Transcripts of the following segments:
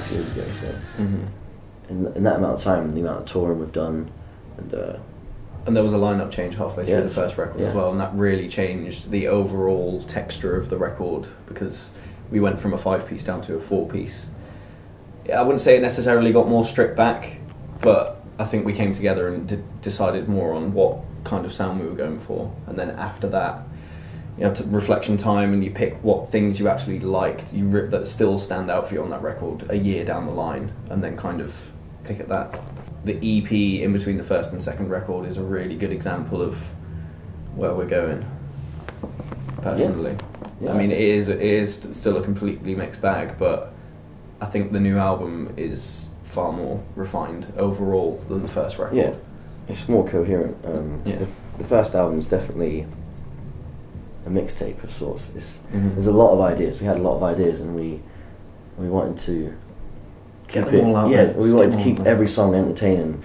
2.5 years ago. So in that amount of time, the amount of touring we've done, and there was a lineup change halfway through the first record as well, and that really changed the overall texture of the record, because we went from a 5-piece down to a 4-piece. I wouldn't say it necessarily got more stripped back, but I think we came together and decided more on what kind of sound we were going for, and then after that, you have reflection time, and you pick what things you actually liked, that still stand out for you on that record a year down the line, and then kind of pick at that. The EP in between the first and second record is a really good example of where we're going, personally. Yeah, I mean, it is still a completely mixed bag, but I think the new album is far more refined overall than the first record. Yeah, it's more coherent. The first album is definitely a mixtape of sorts. There's a lot of ideas. We had a lot of ideas, and we wanted to get them all out. Yeah, we wanted to keep every song entertaining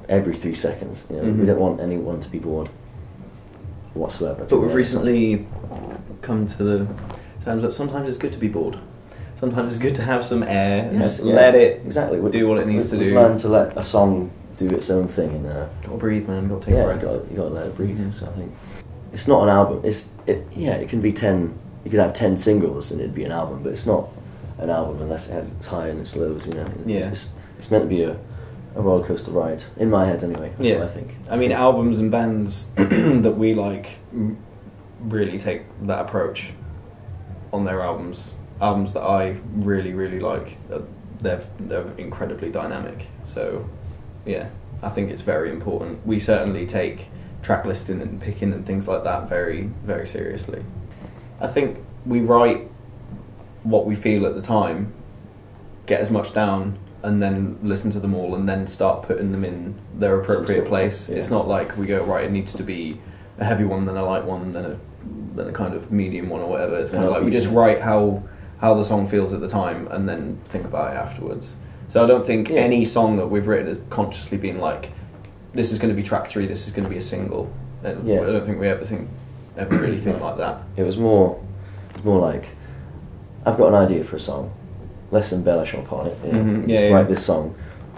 every 3 seconds. You know, we don't want anyone to be bored whatsoever. But we've recently come to the terms that sometimes it's good to be bored. Sometimes it's good to have some air and just let it do what it needs to do. We've learned to let a song do its own thing, and gotta breathe, man. Gotta take a breath. You gotta let it breathe. So I think it's not an album. It can be 10. You could have 10 singles and it'd be an album, but it's not an album unless it has its high and its lows. You know, it's meant to be a roller coaster ride in my head, anyway. That's what I think. I mean, albums and bands that we like really take that approach on their albums. Albums that I really, really like, they're incredibly dynamic. So, yeah, I think it's very important. We certainly take track listing and picking and things like that very, very seriously. I think we write what we feel at the time, get as much down, and then listen to them all, and then start putting them in their appropriate place. It's not like we go, right, it needs to be a heavy one, then a light one, then a kind of medium one or whatever. It's kind of like we just write how the song feels at the time, and then think about it afterwards. So I don't think any song that we've written has consciously been like, this is going to be track 3, this is going to be a single. I don't think we ever really think like that. It was more like, I've got an idea for a song, let's embellish upon it, write this song,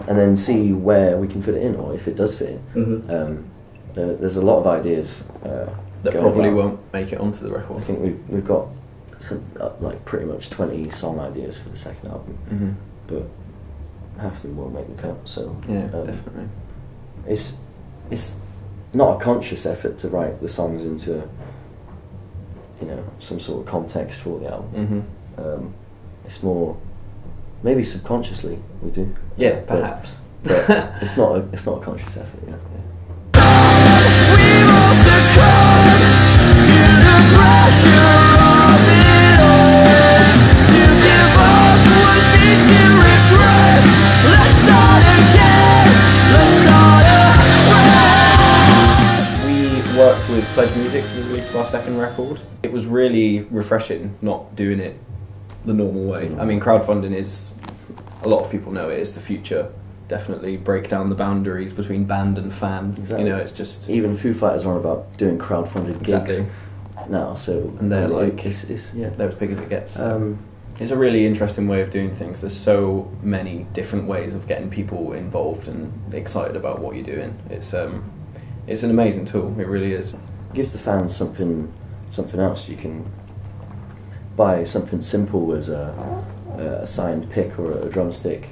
and then see where we can fit it in, or if it does fit in. There's a lot of ideas that probably won't make it onto the record. I think we've got some, like pretty much 20 song ideas for the second album, but half of them won't make the cut. So definitely, it's not a conscious effort to write the songs into some sort of context for the album. It's more maybe subconsciously we do. Yeah, perhaps. But it's not a conscious effort. Yeah. Worked with Pledge Music for the release of our second record. It was really refreshing not doing it the normal way. I mean, crowdfunding is, a lot of people know it is the future. Definitely break down the boundaries between band and fan. Exactly. You know, it's just... Even Foo Fighters are about doing crowdfunded gigs now, so... And they're really, like, they're as big as it gets. It's a really interesting way of doing things. There's so many different ways of getting people involved and excited about what you're doing. It's an amazing tool, it really is. It gives the fans something else. You can buy something simple as a signed pick or a drumstick,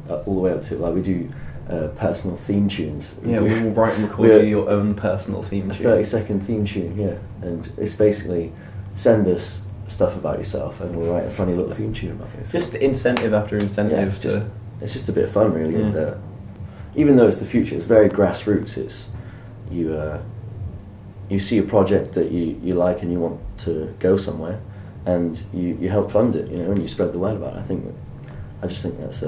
all the way up to, like, we do personal theme tunes. We will write and record your own personal theme tune. A 30-second theme tune, and it's basically, send us stuff about yourself and we'll write a funny little theme tune about it. Just incentive after incentive. It's just a bit of fun, really. And, even though it's the future, it's very grassroots. It's you see a project that you like and you want to go somewhere, and you help fund it, and you spread the word about it. I just think that's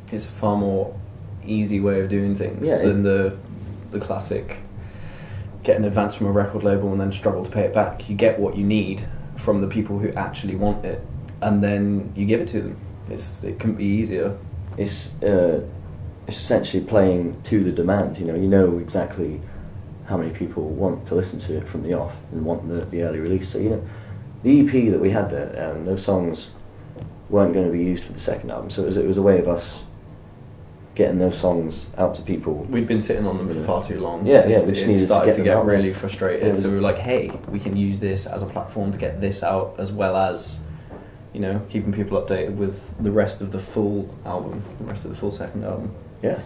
it's a far more easy way of doing things than the classic get an advance from a record label and then struggle to pay it back. You get what you need from the people who actually want it, and then you give it to them. It couldn't be easier. It's essentially playing to the demand. You know exactly how many people want to listen to it from the off and want the early release. So the EP that we had there, those songs weren't going to be used for the second album. So it was a way of us getting those songs out to people. We'd been sitting on them for far too long. Yeah, we just it needed started to get out really there. frustrated. So we were like, hey, we can use this as a platform to get this out, as well as, keeping people updated with the rest of the full album, the rest of the full second album. Yeah.